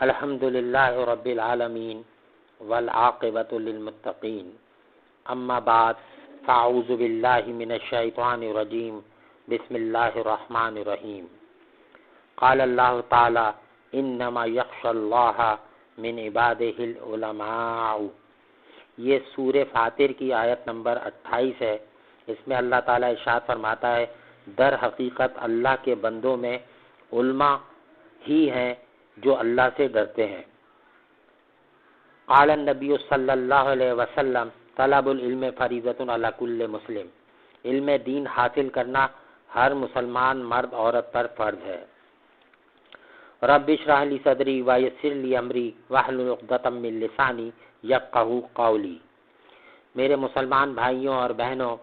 الحمد للہ رب العالمین والعاقبۃ للمتقین اما بعد فاعوذ باللہ من الشیطان الرجیم بسم اللہ الرحمن الرحیم قال اللہ تعالی انما یخشی اللہ من عبادہ العلماء۔ یہ سورہ فاطر کی آیت نمبر 28 ہے۔ اس میں اللہ تعالیٰ ارشاد فرماتا ہے در حقیقت اللہ کے بندوں میں علماء ہی ہیں جو اللہ سے ڈرتے ہیں۔ قال النبی صلی اللہ علیہ وسلم طلب العلم فریضۃ علی کل مسلم۔ علم دین حاصل کرنا ہر مسلمان مرد عورت پر فرض ہے۔ رب اشرح لی صدری ویسر لی امری واحلل عقدۃ من لسانی یفقہوا قولی۔ میرے مسلمان بھائیوں اور بہنوں،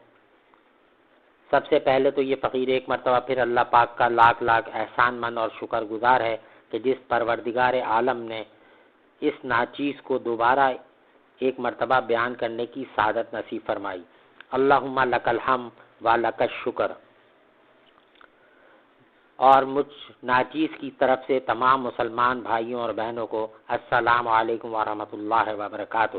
سب سے پہلے تو یہ فقیر ایک مرتبہ پھر اللہ پاک کا لاکھ لاکھ احسان مند اور شکر گزار ہے کہ جس پروردگار عالم نے اس ناچیز کو دوبارہ ایک مرتبہ بیان کرنے کی سعادت نصیب فرمائی۔ اللہم لک الحمد و لک الشکر۔ اور مجھ ناچیز کی طرف سے تمام مسلمان بھائیوں اور بہنوں کو السلام علیکم ورحمۃ اللہ وبرکاتہ۔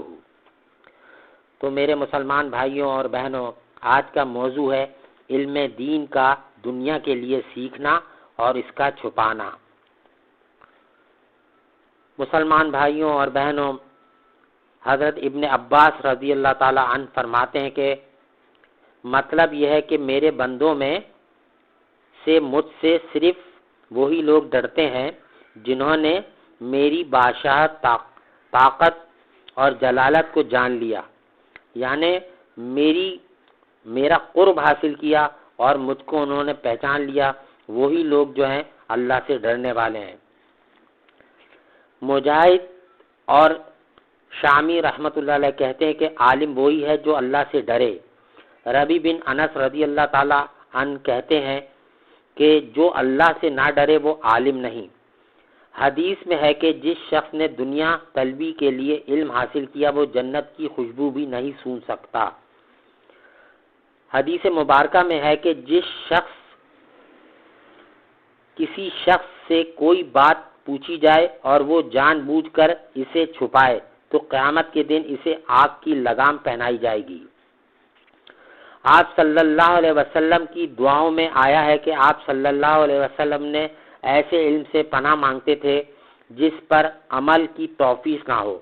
تو میرے مسلمان بھائیوں اور بہنوں، آج کا موضوع ہے علم دین کا دنیا کے لیے سیکھنا اور اس کا چھپانا۔ مسلمان بھائیوں اور بہنوں، حضرت ابن عباس رضی اللہ تعالی عنہ فرماتے ہیں کہ مطلب یہ ہے کہ میرے بندوں میں سے مجھ سے صرف وہی لوگ ڈرتے ہیں جنہوں نے میری بادشاہت، طاقت اور جلالت کو جان لیا، یعنی میرا قرب حاصل کیا اور مجھ کو انہوں نے پہچان لیا، وہی لوگ جو ہیں اللہ سے ڈرنے والے ہیں۔ مجاہد اور شامی رحمۃ اللہ علیہ کہتے ہیں کہ عالم وہی ہے جو اللہ سے ڈرے۔ ربی بن انس رضی اللہ تعالی عنہ کہتے ہیں کہ جو اللہ سے نہ ڈرے وہ عالم نہیں۔ حدیث میں ہے کہ جس شخص نے دنیا طلبی کے لیے علم حاصل کیا وہ جنت کی خوشبو بھی نہیں سونگھ سکتا۔ حدیث مبارکہ میں ہے کہ کسی شخص سے کوئی بات پوچھی جائے اور وہ جان بوجھ کر اسے چھپائے تو قیامت کے دن اسے آگ کی لگام پہنائی جائے گی۔ آپ صلی اللہ علیہ وسلم کی دعاؤں میں آیا ہے کہ آپ صلی اللہ علیہ وسلم نے ایسے علم سے پناہ مانگتے تھے جس پر عمل کی توفیق نہ ہو۔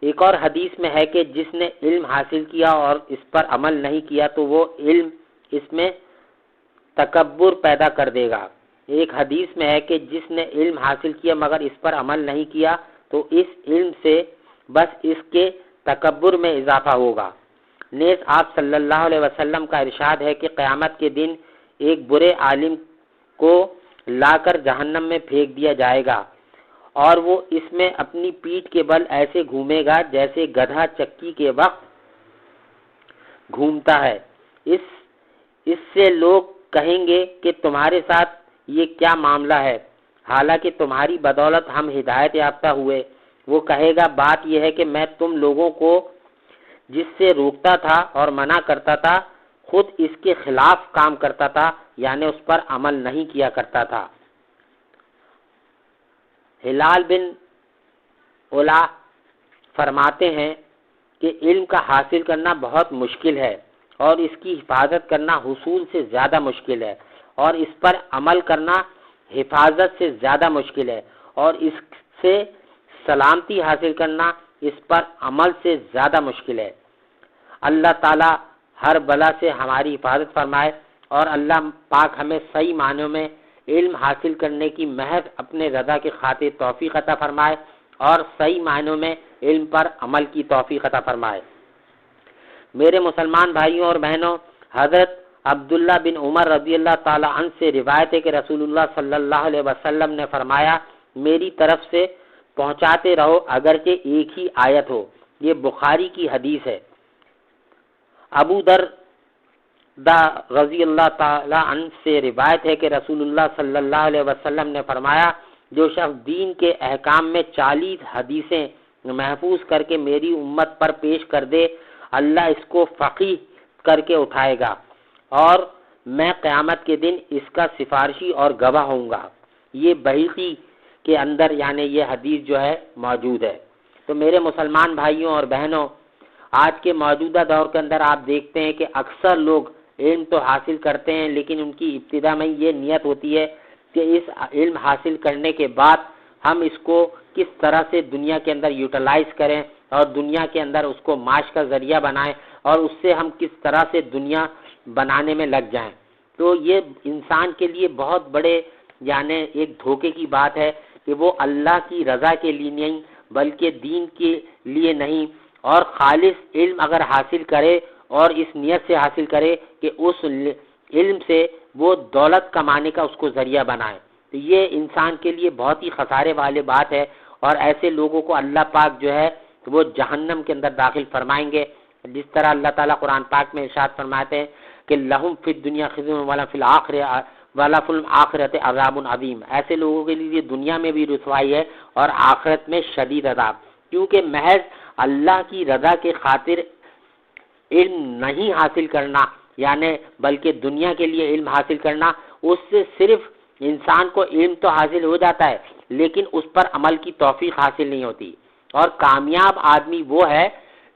ایک اور حدیث میں ہے کہ جس نے علم حاصل کیا اور اس پر عمل نہیں کیا تو وہ علم اس میں تکبر پیدا کر دے گا۔ ایک حدیث میں ہے کہ جس نے علم حاصل کیا مگر اس پر عمل نہیں کیا تو اس علم سے بس اس کے تکبر میں اضافہ ہوگا۔ نیز آپ صلی اللہ علیہ وسلم کا ارشاد ہے کہ قیامت کے دن ایک برے عالم کو لا کر جہنم میں پھینک دیا جائے گا اور وہ اس میں اپنی پیٹھ کے بل ایسے گھومے گا جیسے گدھا چکی کے وقت گھومتا ہے۔ اس سے لوگ کہیں گے کہ تمہارے ساتھ یہ کیا معاملہ ہے، حالانکہ تمہاری بدولت ہم ہدایت یافتہ ہوئے۔ وہ کہے گا بات یہ ہے کہ میں تم لوگوں کو جس سے روکتا تھا اور منع کرتا تھا خود اس کے خلاف کام کرتا تھا، یعنی اس پر عمل نہیں کیا کرتا تھا۔ ہلال بن علا فرماتے ہیں کہ علم کا حاصل کرنا بہت مشکل ہے اور اس کی حفاظت کرنا حصول سے زیادہ مشکل ہے، اور اس پر عمل کرنا حفاظت سے زیادہ مشکل ہے، اور اس سے سلامتی حاصل کرنا اس پر عمل سے زیادہ مشکل ہے۔ اللہ تعالی ہر بلا سے ہماری حفاظت فرمائے اور اللہ پاک ہمیں صحیح معنوں میں علم حاصل کرنے کی محض اپنے رضا کی خاطر توفیق عطا فرمائے اور صحیح معنوں میں علم پر عمل کی توفیق عطا فرمائے۔ میرے مسلمان بھائیوں اور بہنوں، حضرت عبداللہ بن عمر رضی اللہ تعالی عنہ سے روایت ہے کہ رسول اللہ صلی اللہ علیہ وسلم نے فرمایا میری طرف سے پہنچاتے رہو اگرچہ ایک ہی آیت ہو۔ یہ بخاری کی حدیث ہے۔ ابو درداء رضی اللہ تعالی عنہ سے روایت ہے کہ رسول اللہ صلی اللہ علیہ وسلم نے فرمایا جو شخص دین کے احکام میں 40 حدیثیں محفوظ کر کے میری امت پر پیش کر دے اللہ اس کو فقیہ کر کے اٹھائے گا اور میں قیامت کے دن اس کا سفارشی اور گواہ ہوں گا۔ یہ بحیقی کے اندر یعنی یہ حدیث جو ہے موجود ہے۔ تو میرے مسلمان بھائیوں اور بہنوں، آج کے موجودہ دور کے اندر آپ دیکھتے ہیں کہ اکثر لوگ علم تو حاصل کرتے ہیں، لیکن ان کی ابتدا میں یہ نیت ہوتی ہے کہ اس علم حاصل کرنے کے بعد ہم اس کو کس طرح سے دنیا کے اندر یوٹیلائز کریں اور دنیا کے اندر اس کو معاش کا ذریعہ بنائیں اور اس سے ہم کس طرح سے دنیا بنانے میں لگ جائیں۔ تو یہ انسان کے لیے بہت بڑے یعنی ایک دھوکے کی بات ہے کہ وہ اللہ کی رضا کے لیے نہیں بلکہ دین کے لیے نہیں، اور خالص علم اگر حاصل کرے اور اس نیت سے حاصل کرے کہ اس علم سے وہ دولت کمانے کا اس کو ذریعہ بنائے، تو یہ انسان کے لیے بہت ہی خسارے والی بات ہے، اور ایسے لوگوں کو اللہ پاک جو ہے وہ جہنم کے اندر داخل فرمائیں گے، جس طرح اللہ تعالیٰ قرآن پاک میں ارشاد فرماتے ہیں کہ لہم فی الدنیا خزی ولا فی الآخرۃ عذاب عظیم، ایسے لوگوں کے لیے دنیا میں بھی رسوائی ہے اور آخرت میں شدید عذاب، کیونکہ محض اللہ کی رضا کے خاطر علم نہیں حاصل کرنا یعنی بلکہ دنیا کے لیے علم حاصل کرنا، اس سے صرف انسان کو علم تو حاصل ہو جاتا ہے لیکن اس پر عمل کی توفیق حاصل نہیں ہوتی۔ اور کامیاب آدمی وہ ہے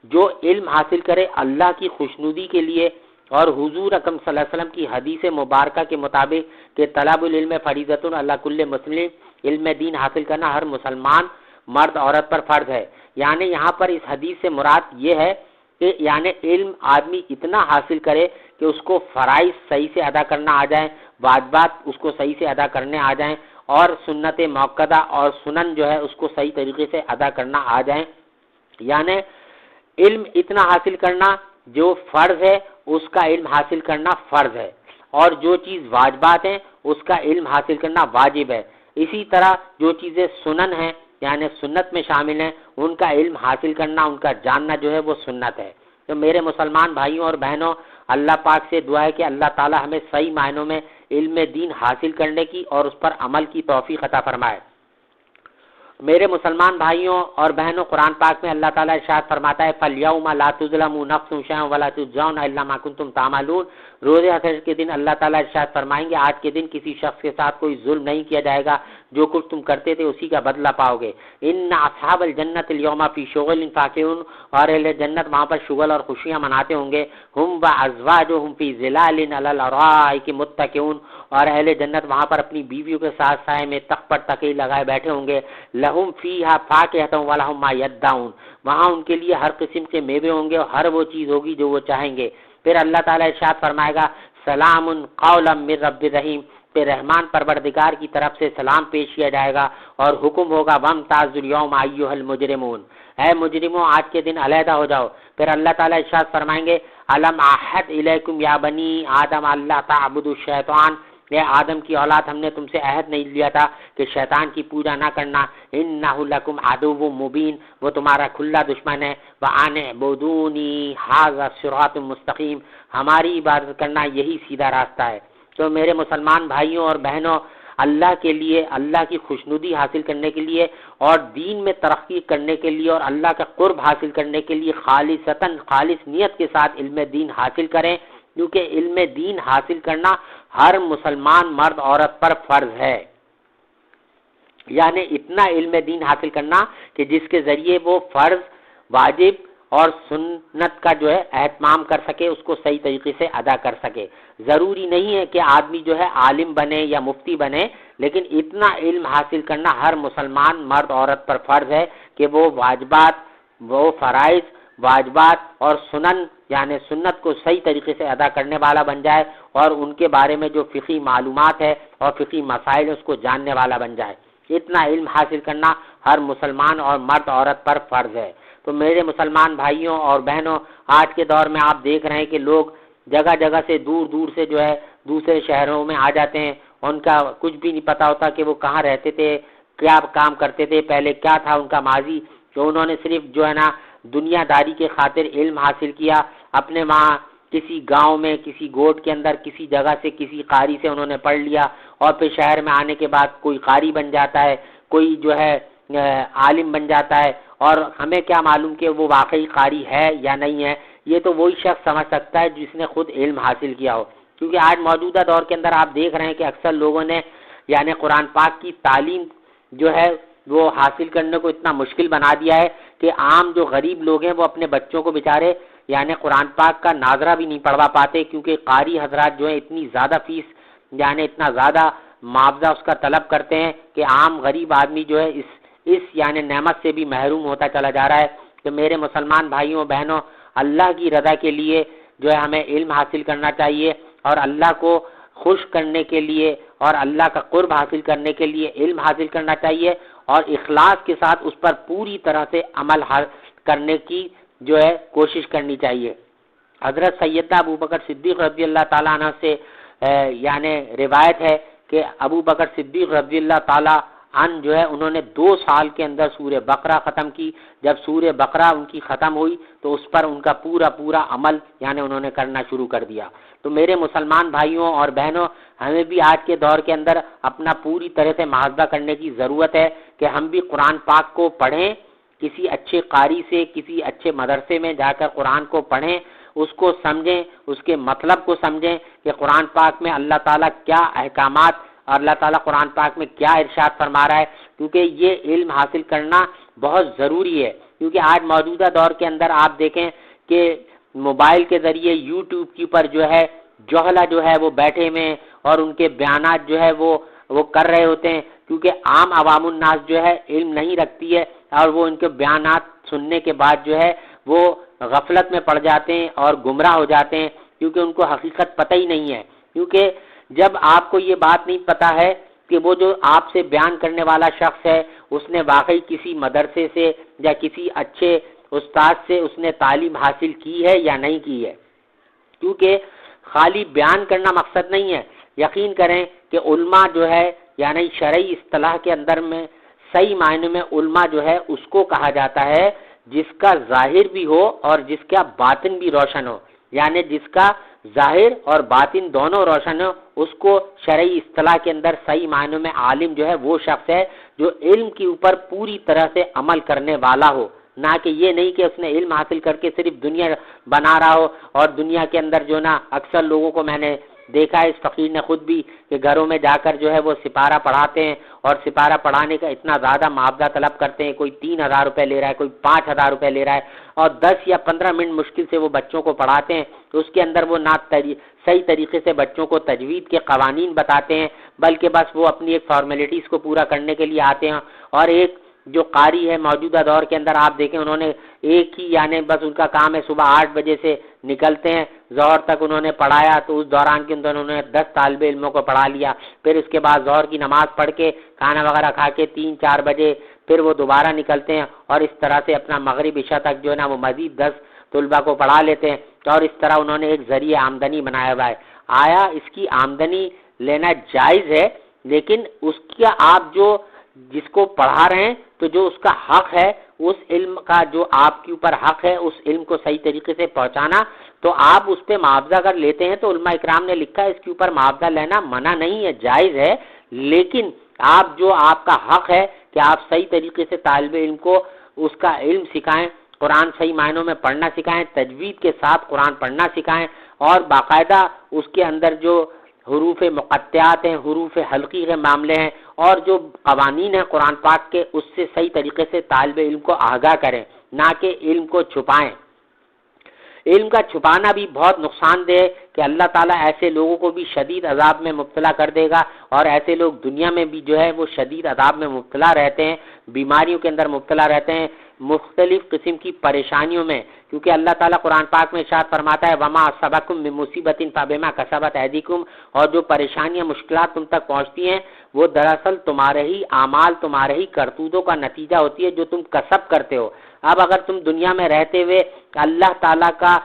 جو علم حاصل کرے اللہ کی خوشنودی کے لیے، اور حضور اکرم صلی اللہ علیہ وسلم کی حدیث مبارکہ کے مطابق کہ طلب العلم فریضۃ علی کل مسلم، علم دین حاصل کرنا ہر مسلمان مرد عورت پر فرض ہے۔ یعنی یہاں پر اس حدیث سے مراد یہ ہے کہ یعنی علم آدمی اتنا حاصل کرے کہ اس کو فرائض صحیح سے ادا کرنا آ جائیں، واجبات اس کو صحیح سے ادا کرنے آ جائیں، اور سنت موقدہ اور سنن جو ہے اس کو صحیح طریقے سے ادا کرنا آ جائیں۔ یعنی علم اتنا حاصل کرنا جو فرض ہے اس کا علم حاصل کرنا فرض ہے، اور جو چیز واجبات ہیں اس کا علم حاصل کرنا واجب ہے۔ اسی طرح جو چیزیں سنن ہیں یعنی سنت میں شامل ہیں ان کا علم حاصل کرنا، ان کا جاننا جو ہے وہ سنت ہے۔ تو میرے مسلمان بھائیوں اور بہنوں، اللہ پاک سے دعا ہے کہ اللہ تعالی ہمیں صحیح معنوں میں علم دین حاصل کرنے کی اور اس پر عمل کی توفیق عطا فرمائے۔ میرے مسلمان بھائیوں اور بہنوں، قرآن پاک میں اللہ تعالیٰ ارشاد فرماتا ہے فَالْيَوْمَ لَا تُظْلَمُ نَفْسٌ شَيْئًا وَلَا تُجْزَوْنَ إِلَّا مَا كُنتُمْ تَعْمَلُونَ۔ روز حشر کے دن اللہ تعالیٰ ارشاد فرمائیں گے آج کے دن کسی شخص کے ساتھ کوئی ظلم نہیں کیا جائے گا، جو کچھ تم کرتے تھے اسی کا بدلہ پاؤ گے۔ إِنَّ أَصْحَابَ الْجَنَّةِ الْيَوْمَ فِي شُغُلٍ فَاكِهُونَ، اور اہل جنت وہاں پر شغل اور خوشیاں مناتے ہوں گے۔ هُمْ وَأَزْوَاجُهُمْ فِي ظِلَالٍ عَلَى الْأَرَائِكِ مُتَّكِئُونَ، اور اہل جنت وہاں پر اپنی بیویوں کے ساتھ سائے میں تخت پر تکیے لگائے بیٹھے ہوں گے۔ لَهُمْ فِيهَا فَاكِهَةٌ وَلَهُمْ مَا يَدَّعُونَ، وہاں ان کے لیے ہر قسم کے میوے ہوں گے اور ہر وہ چیز ہوگی جو وہ چاہیں گے۔ پھر اللہ تعالیٰ ارشاد فرمائے گا سلام قولا من رب الرحیم، پھر رحمان پروردگار کی طرف سے سلام پیش کیا جائے گا اور حکم ہوگا وَامْتَازُوا الْيَوْمَ أَيُّهَا الْمُجْرِمُونَ، اے مجرموں آج کے دن علیحدہ ہو جاؤ۔ پھر اللہ تعالیٰ ارشاد فرمائیں گے أَلَمْ أَعْهَدْ إِلَيْكُمْ يَا بَنِي آدَمَ أَلَّا تَعْبُدُوا الشَّيْطَانَ، اے آدم کی اولاد ہم نے تم سے عہد نہیں لیا تھا کہ شیطان کی پوجا نہ کرنا۔ إِنَّهُ لَكُمْ عَدُوٌّ مُبِينٌ، وہ تمہارا کھلا دشمن ہے۔ وَأَنِ اعْبُدُونِي هَذَا صِرَاطٌ مُسْتَقِيمٌ، ہماری عبادت کرنا یہی سیدھا راستہ ہے۔ تو میرے مسلمان بھائیوں اور بہنوں، اللہ کے لیے، اللہ کی خوشنودی حاصل کرنے کے لیے اور دین میں ترقی کرنے کے لیے اور اللہ کا قرب حاصل کرنے کے لیے خالص نیت کے ساتھ علم دین حاصل کریں، کیونکہ علم دین حاصل کرنا ہر مسلمان مرد عورت پر فرض ہے۔ یعنی اتنا علم دین حاصل کرنا کہ جس کے ذریعے وہ فرض، واجب اور سنت کا جو ہے اہتمام کر سکے، اس کو صحیح طریقے سے ادا کر سکے۔ ضروری نہیں ہے کہ آدمی جو ہے عالم بنے یا مفتی بنے، لیکن اتنا علم حاصل کرنا ہر مسلمان مرد عورت پر فرض ہے کہ وہ واجبات، وہ فرائض، واجبات اور سنن یعنی سنت کو صحیح طریقے سے ادا کرنے والا بن جائے، اور ان کے بارے میں جو فقہی معلومات ہے اور فقہی مسائل اس کو جاننے والا بن جائے۔ اتنا علم حاصل کرنا ہر مسلمان اور مرد عورت پر فرض ہے۔ تو میرے مسلمان بھائیوں اور بہنوں، آج کے دور میں آپ دیکھ رہے ہیں کہ لوگ جگہ جگہ سے دور دور سے جو ہے دوسرے شہروں میں آ جاتے ہیں، ان کا کچھ بھی نہیں پتا ہوتا کہ وہ کہاں رہتے تھے، کیا کام کرتے تھے، پہلے کیا تھا ان کا ماضی، جو انہوں نے صرف جو ہے نا دنیا داری کے خاطر علم حاصل کیا، اپنے وہاں کسی گاؤں میں، کسی گوٹ کے اندر، کسی جگہ سے کسی قاری سے انہوں نے پڑھ لیا، اور پھر شہر میں آنے کے بعد کوئی قاری بن جاتا ہے، کوئی جو ہے عالم بن جاتا ہے، اور ہمیں کیا معلوم کہ وہ واقعی قاری ہے یا نہیں ہے۔ یہ تو وہی شخص سمجھ سکتا ہے جس نے خود علم حاصل کیا ہو، کیونکہ آج موجودہ دور کے اندر آپ دیکھ رہے ہیں کہ اکثر لوگوں نے یعنی قرآن پاک کی تعلیم جو ہے وہ حاصل کرنے کو اتنا مشکل بنا دیا ہے کہ عام جو غریب لوگ ہیں وہ اپنے بچوں کو بیچارے یعنی قرآن پاک کا ناظرہ بھی نہیں پڑھوا پاتے، کیونکہ قاری حضرات جو ہیں اتنی زیادہ فیس یعنی اتنا زیادہ معاوضہ اس کا طلب کرتے ہیں کہ عام غریب آدمی جو ہے اس یعنی نعمت سے بھی محروم ہوتا چلا جا رہا ہے۔ تو میرے مسلمان بھائیوں بہنوں، اللہ کی رضا کے لیے جو ہے ہمیں علم حاصل کرنا چاہیے، اور اللہ کو خوش کرنے کے لیے اور اللہ کا قرب حاصل کرنے کے لیے علم حاصل کرنا چاہیے، اور اخلاص کے ساتھ اس پر پوری طرح سے عمل کرنے کی جو ہے کوشش کرنی چاہیے۔ حضرت سیدنا ابو بکر صدیق رضی اللہ تعالیٰ عنہ سے یعنی روایت ہے کہ ابو بکر صدیق رضی اللہ تعالیٰ عنہ جو ہے انہوں نے 2 سال کے اندر سورہ بقرہ ختم کی۔ جب سورہ بقرہ ان کی ختم ہوئی تو اس پر ان کا پورا عمل یعنی انہوں نے کرنا شروع کر دیا۔ تو میرے مسلمان بھائیوں اور بہنوں، ہمیں بھی آج کے دور کے اندر اپنا پوری طرح سے محاسبہ کرنے کی ضرورت ہے کہ ہم بھی قرآن پاک کو پڑھیں، کسی اچھے قاری سے، کسی اچھے مدرسے میں جا کر قرآن کو پڑھیں، اس کو سمجھیں، اس کے مطلب کو سمجھیں کہ قرآن پاک میں اللہ تعالیٰ کیا احکامات اور اللہ تعالیٰ قرآن پاک میں کیا ارشاد فرما رہا ہے، کیونکہ یہ علم حاصل کرنا بہت ضروری ہے۔ کیونکہ آج موجودہ دور کے اندر آپ دیکھیں کہ موبائل کے ذریعے یوٹیوب کے اوپر جو ہے جوہلا جو ہے وہ بیٹھے ہوئے ہیں اور ان کے بیانات جو ہے وہ کر رہے ہوتے ہیں، کیونکہ عام عوام الناس جو ہے علم نہیں رکھتی ہے، اور وہ ان کے بیانات سننے کے بعد جو ہے وہ غفلت میں پڑ جاتے ہیں اور گمراہ ہو جاتے ہیں، کیونکہ ان کو حقیقت پتہ ہی نہیں ہے۔ کیونکہ جب آپ کو یہ بات نہیں پتہ ہے کہ وہ جو آپ سے بیان کرنے والا شخص ہے اس نے واقعی کسی مدرسے سے یا کسی اچھے استاد سے اس نے تعلیم حاصل کی ہے یا نہیں کی ہے، کیونکہ خالی بیان کرنا مقصد نہیں ہے۔ یقین کریں کہ علماء جو ہے یعنی شرعی اصطلاح کے اندر میں صحیح معنی میں علماء جو ہے اس کو کہا جاتا ہے جس کا ظاہر بھی ہو اور جس کا باطن بھی روشن ہو، یعنی جس کا ظاہر اور باطن دونوں روشن ہو، اس کو شرعی اصطلاح کے اندر صحیح معنی میں عالم جو ہے وہ شخص ہے جو علم کے اوپر پوری طرح سے عمل کرنے والا ہو، نہ کہ یہ نہیں کہ اس نے علم حاصل کر کے صرف دنیا بنا رہا ہو۔ اور دنیا کے اندر جو نا اکثر لوگوں کو میں نے دیکھا ہے، اس فقیر نے خود بھی، کہ گھروں میں جا کر جو ہے وہ سپارہ پڑھاتے ہیں اور سپارہ پڑھانے کا اتنا زیادہ معاوضہ طلب کرتے ہیں، کوئی 3000 روپے لے رہا ہے، کوئی 5000 روپے لے رہا ہے، اور 10 یا 15 منٹ مشکل سے وہ بچوں کو پڑھاتے ہیں، تو اس کے اندر وہ نہ صحیح طریقے سے بچوں کو تجوید کے قوانین بتاتے ہیں، بلکہ بس وہ اپنی ایک فارمیلٹیز کو پورا کرنے کے لیے آتے ہیں۔ اور ایک جو قاری ہے موجودہ دور کے اندر آپ دیکھیں انہوں نے ایک ہی یعنی بس ان کا کام ہے صبح 8 بجے سے نکلتے ہیں، ظہر تک انہوں نے پڑھایا، تو اس دوران کے اندر انہوں نے 10 طالب علموں کو پڑھا لیا، پھر اس کے بعد ظہر کی نماز پڑھ کے کھانا وغیرہ کھا کے 3-4 بجے پھر وہ دوبارہ نکلتے ہیں، اور اس طرح سے اپنا مغرب عشاء تک جو ہے نا وہ مزید 10 طلباء کو پڑھا لیتے ہیں، اور اس طرح انہوں نے ایک ذریعہ آمدنی بنایا ہوا ہے۔ آیا اس کی آمدنی لینا جائز ہے، لیکن اس کا آپ جو جس کو پڑھا رہے ہیں تو جو اس کا حق ہے، اس علم کا جو آپ کے اوپر حق ہے، اس علم کو صحیح طریقے سے پہنچانا، تو آپ اس پہ معاوضہ اگر لیتے ہیں تو علماء اکرام نے لکھا ہے اس کے اوپر معاوضہ لینا منع نہیں ہے، جائز ہے، لیکن آپ جو آپ کا حق ہے کہ آپ صحیح طریقے سے طالب علم کو اس کا علم سکھائیں، قرآن صحیح معنوں میں پڑھنا سکھائیں، تجوید کے ساتھ قرآن پڑھنا سکھائیں، اور باقاعدہ اس کے اندر جو حروف مقطعات ہیں، حروف حلقی کے معاملے ہیں، اور جو قوانین ہیں قرآن پاک کے، اس سے صحیح طریقے سے طالب علم کو آگاہ کریں، نہ کہ علم کو چھپائیں۔ علم کا چھپانا بھی بہت نقصان دہ ہے کہ اللہ تعالیٰ ایسے لوگوں کو بھی شدید عذاب میں مبتلا کر دے گا، اور ایسے لوگ دنیا میں بھی جو ہے وہ شدید عذاب میں مبتلا رہتے ہیں، بیماریوں کے اندر مبتلا رہتے ہیں، مختلف قسم کی پریشانیوں میں، کیونکہ اللہ تعالیٰ قرآن پاک میں ارشاد فرماتا ہے وَمَا أَصَابَكُم مِّن مُّصِيبَةٍ فَبِمَا كَسَبَتْ أَيْدِيكُمْ، اور جو پریشانیاں مشکلات تم تک پہنچتی ہیں وہ دراصل تمہارے ہی اعمال، تمہارے ہی کرتوتوں کا نتیجہ ہوتی ہے جو تم کسب کرتے ہو۔ اب اگر تم دنیا میں رہتے ہوئے اللہ تعالیٰ کا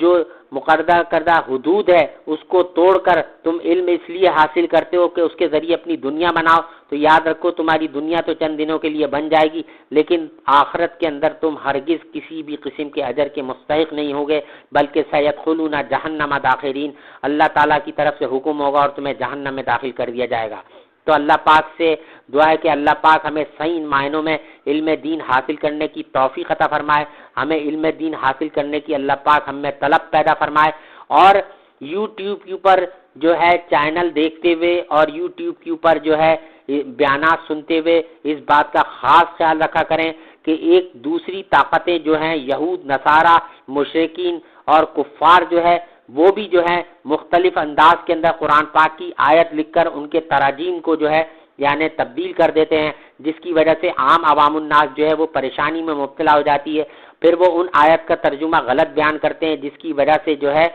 جو مقررہ کردہ حدود ہے اس کو توڑ کر تم علم اس لیے حاصل کرتے ہو کہ اس کے ذریعے اپنی دنیا بناؤ، تو یاد رکھو تمہاری دنیا تو چند دنوں کے لیے بن جائے گی، لیکن آخرت کے اندر تم ہرگز کسی بھی قسم کے اجر کے مستحق نہیں ہوگے، بلکہ سیدخلون جہنم داخرین، اللہ تعالیٰ کی طرف سے حکم ہوگا اور تمہیں جہنم میں داخل کر دیا جائے گا۔ تو اللہ پاک سے دعا ہے کہ اللہ پاک ہمیں صحیح معنوں میں علم دین حاصل کرنے کی توفیق عطا فرمائے، ہمیں علم دین حاصل کرنے کی اللہ پاک ہم میں طلب پیدا فرمائے، اور یوٹیوب کے اوپر جو ہے چینل دیکھتے ہوئے اور یوٹیوب کے اوپر جو ہے بیانات سنتے ہوئے اس بات کا خاص خیال رکھا کریں کہ ایک دوسری طاقتیں جو ہیں یہود، نصارہ، مشرکین اور کفار جو ہے وہ بھی جو ہے مختلف انداز کے اندر قرآن پاک کی آیت لکھ کر ان کے تراجیم کو جو ہے یعنی تبدیل کر دیتے ہیں، جس کی وجہ سے عام عوام الناس جو ہے وہ پریشانی میں مبتلا ہو جاتی ہے۔ پھر وہ ان آیت کا ترجمہ غلط بیان کرتے ہیں، جس کی وجہ سے جو ہے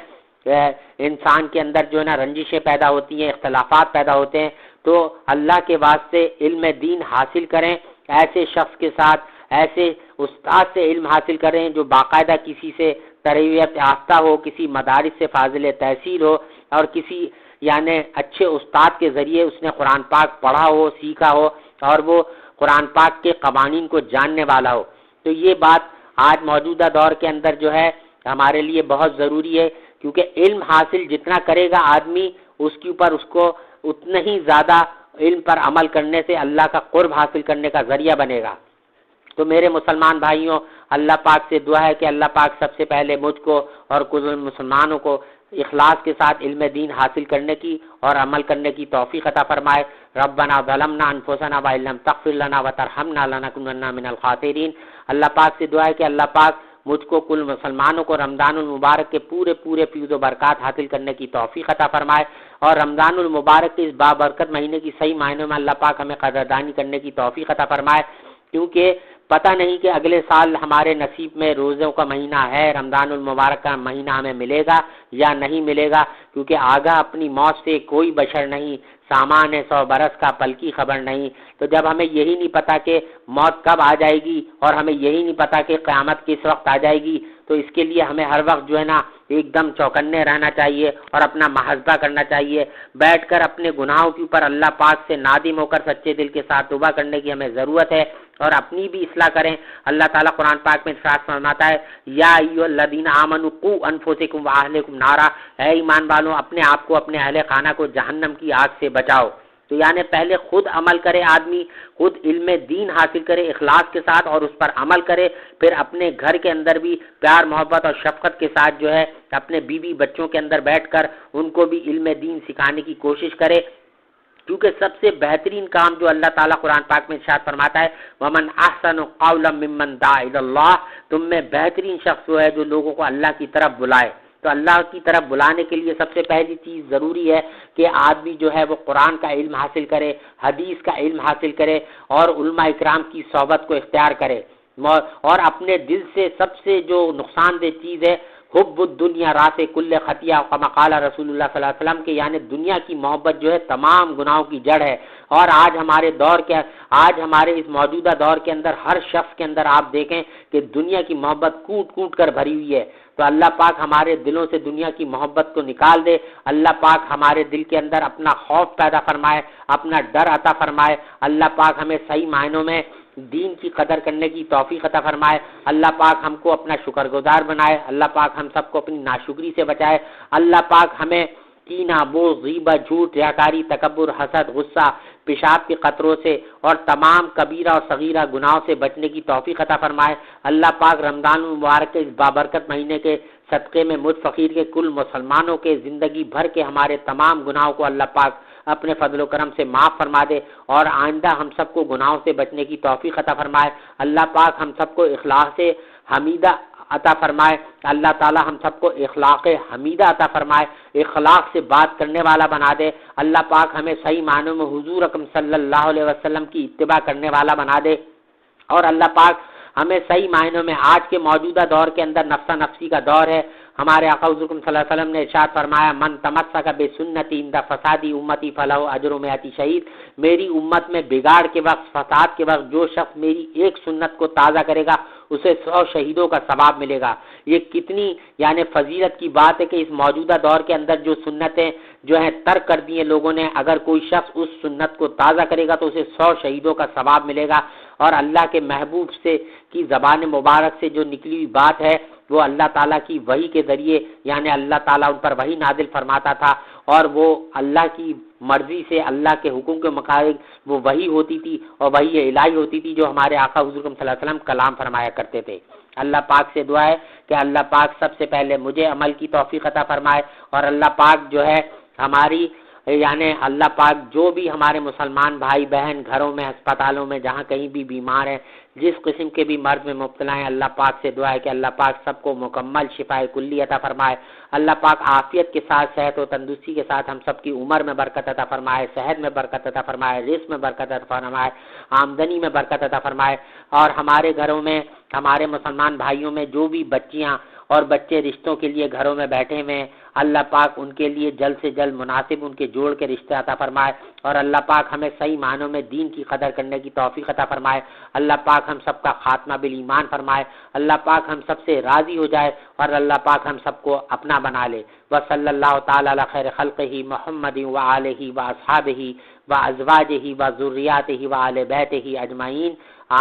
انسان کے اندر جو ہے نا رنجشیں پیدا ہوتی ہیں، اختلافات پیدا ہوتے ہیں۔ تو اللہ کے واسطے علم دین حاصل کریں، ایسے شخص کے ساتھ، ایسے استاد سے علم حاصل کریں جو باقاعدہ کسی سے تربیت یافتہ ہو، کسی مدارس سے فاضل تحصیل ہو اور کسی یعنی اچھے استاد کے ذریعے اس نے قرآن پاک پڑھا ہو، سیکھا ہو اور وہ قرآن پاک کے قوانین کو جاننے والا ہو۔ تو یہ بات آج موجودہ دور کے اندر جو ہے ہمارے لیے بہت ضروری ہے، کیونکہ علم حاصل جتنا کرے گا آدمی اس کے اوپر اس کو اتنا ہی زیادہ علم پر عمل کرنے سے اللہ کا قرب حاصل کرنے کا ذریعہ بنے گا۔ تو میرے مسلمان بھائیوں، اللہ پاک سے دعا ہے کہ اللہ پاک سب سے پہلے مجھ کو اور کل مسلمانوں کو اخلاص کے ساتھ علم دین حاصل کرنے کی اور عمل کرنے کی توفیق عطا فرمائے۔ ربنا ظلمنا انفسنا وان لم تغفر لنا وترحمنا لنکونن من الخاسرین۔ اللہ پاک سے دعا ہے کہ اللہ پاک مجھ کو کل مسلمانوں کو رمضان المبارک کے پورے فیض و برکات حاصل کرنے کی توفیق عطا فرمائے، اور رمضان المبارک کے اس بابرکت مہینے کی صحیح معنوں میں اللہ پاک ہمیں قدردانی کرنے کی توفیق عطا فرمائے، کیونکہ پتہ نہیں کہ اگلے سال ہمارے نصیب میں روزوں کا مہینہ ہے، رمضان المبارک کا مہینہ ہمیں ملے گا یا نہیں ملے گا، کیونکہ آگاہ اپنی موت سے کوئی بشر نہیں، سامان 100 برس کا پل کی خبر نہیں۔ تو جب ہمیں یہی نہیں پتا کہ موت کب آ جائے گی اور ہمیں یہی نہیں پتا کہ قیامت کس وقت آ جائے گی، تو اس کے لیے ہمیں ہر وقت جو ہے نا ایک دم چوکنے رہنا چاہیے اور اپنا محاسبہ کرنا چاہیے، بیٹھ کر اپنے گناہوں کے اوپر اللہ پاک سے نادم ہو کر سچے دل کے ساتھ توبہ کرنے کی ہمیں ضرورت ہے اور اپنی بھی اصلاح کریں۔ اللہ تعالیٰ قرآن پاک میں ارشاد فرماتا ہے، یا ایھا الذین آمنوا قوا انفسکم واہلکم نارا، اے ایمان والوں اپنے آپ کو، اپنے اہل خانہ کو جہنم کی آگ سے بچاؤ۔ تو یعنی پہلے خود عمل کرے آدمی، خود علم دین حاصل کرے اخلاص کے ساتھ اور اس پر عمل کرے، پھر اپنے گھر کے اندر بھی پیار محبت اور شفقت کے ساتھ جو ہے اپنے بیوی بچوں کے اندر بیٹھ کر ان کو بھی علم دین سکھانے کی کوشش کرے، کیونکہ سب سے بہترین کام جو اللہ تعالیٰ قرآن پاک میں ارشاد فرماتا ہے، وَمَنْ أَحْسَنُ قَوْلًا مِّمَّنْ دَعَا إِلَى اللَّهِ، تم میں بہترین شخص وہ ہے جو لوگوں کو اللہ کی طرف بلائے۔ تو اللہ کی طرف بلانے کے لیے سب سے پہلی چیز ضروری ہے کہ آدمی جو ہے وہ قرآن کا علم حاصل کرے، حدیث کا علم حاصل کرے اور علماء اکرام کی صحبت کو اختیار کرے، اور اپنے دل سے سب سے جو نقصان دہ چیز ہے حب الدنیا راس کل خطیہ، کما قال رسول اللہ صلی اللہ علیہ وسلم کہ یعنی دنیا کی محبت جو ہے تمام گناہوں کی جڑ ہے۔ اور آج ہمارے اس موجودہ دور کے اندر ہر شخص کے اندر آپ دیکھیں کہ دنیا کی محبت کوٹ کر بھری ہوئی ہے۔ تو اللہ پاک ہمارے دلوں سے دنیا کی محبت کو نکال دے، اللہ پاک ہمارے دل کے اندر اپنا خوف پیدا فرمائے، اپنا ڈر عطا فرمائے، اللہ پاک ہمیں صحیح معنوں میں دین کی قدر کرنے کی توفیق عطا فرمائے، اللہ پاک ہم کو اپنا شکر گزار بنائے، اللہ پاک ہم سب کو اپنی ناشکری سے بچائے، اللہ پاک ہمیں کینہ، بغض، غیبت، جھوٹ، ریاکاری، تکبر، حسد، غصہ، پیشاب کے قطروں سے اور تمام کبیرہ اور صغیرہ گناہوں سے بچنے کی توفیق عطا فرمائے۔ اللہ پاک رمضان المبارک کے اس بابرکت مہینے کے صدقے میں مجھ فقیر کے کل مسلمانوں کے زندگی بھر کے ہمارے تمام گناہوں کو اللہ پاک اپنے فضل و کرم سے معاف فرما دے اور آئندہ ہم سب کو گناہوں سے بچنے کی توفیق عطا فرمائے۔ اللہ پاک ہم سب کو اخلاص حمیدہ عطا فرمائے، اللہ تعالی ہم سب کو اخلاق حمیدہ عطا فرمائے، اخلاق سے بات کرنے والا بنا دے، اللہ پاک ہمیں صحیح معنوں میں حضور اکرم صلی اللہ علیہ وسلم کی اتباع کرنے والا بنا دے، اور اللہ پاک ہمیں صحیح معنوں میں آج کے موجودہ دور کے اندر نفسا نفسی کا دور ہے، ہمارے آقا حضور صلی اللہ علیہ وسلم نے ارشاد فرمایا، من تمسک بسنتی عند فسادی امتی فلہ اجر 100 شہید، میری امت میں بگاڑ کے وقت، فساد کے وقت جو شخص میری ایک سنت کو تازہ کرے گا اسے 100 شہیدوں کا ثواب ملے گا۔ یہ کتنی یعنی فضیلت کی بات ہے کہ اس موجودہ دور کے اندر جو سنتیں جو ہیں ترک کر دی ہیں لوگوں نے، اگر کوئی شخص اس سنت کو تازہ کرے گا تو اسے 100 شہیدوں کا ثواب ملے گا، اور اللہ کے محبوب سے کی زبان مبارک سے جو نکلی ہوئی بات ہے وہ اللہ تعالیٰ کی وحی کے ذریعے، یعنی اللہ تعالیٰ ان پر وحی نازل فرماتا تھا، اور وہ اللہ کی مرضی سے اللہ کے حکم کے مطابق وہ وحی ہوتی تھی اور وحی الہی ہوتی تھی جو ہمارے آقا حضور صلی اللہ علیہ وسلم کلام فرمایا کرتے تھے۔ اللہ پاک سے دعا ہے کہ اللہ پاک سب سے پہلے مجھے عمل کی توفیق عطا فرمائے، اور اللہ پاک جو ہے ہماری یعنی اللہ پاک جو بھی ہمارے مسلمان بھائی بہن گھروں میں ہسپتالوں میں جہاں کہیں بھی بیمار ہیں، جس قسم کے بھی مرض میں مبتلا ہیں، اللہ پاک سے دعا ہے کہ اللہ پاک سب کو مکمل شفائے کلی عطا فرمائے۔ اللہ پاک عافیت کے ساتھ صحت و تندرستی کے ساتھ ہم سب کی عمر میں برکت عطا فرمائے، صحت میں برکت عطا فرمائے، رزق میں برکت عطا فرمائے، آمدنی میں برکت عطا فرمائے، اور ہمارے گھروں میں ہمارے مسلمان بھائیوں میں جو بھی بچیاں اور بچے رشتوں کے لیے گھروں میں بیٹھے ہوئے ہیں، اللہ پاک ان کے لیے جلد سے جلد مناسب ان کے جوڑ کے رشتے عطا فرمائے، اور اللہ پاک ہمیں صحیح معنوں میں دین کی قدر کرنے کی توفیق عطا فرمائے۔ اللہ پاک ہم سب کا خاتمہ بالایمان فرمائے، اللہ پاک ہم سب سے راضی ہو جائے، اور اللہ پاک ہم سب کو اپنا بنا لے۔ وصلی اللہ تعالی علی خیر خلقہ محمد وآلہ واصحابہ وازواجہ وذریاتہ وآل بیتہ اجمعین،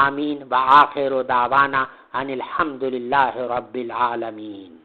آمین۔ وآخر دعوانا ان الحمد للہ رب العالمین۔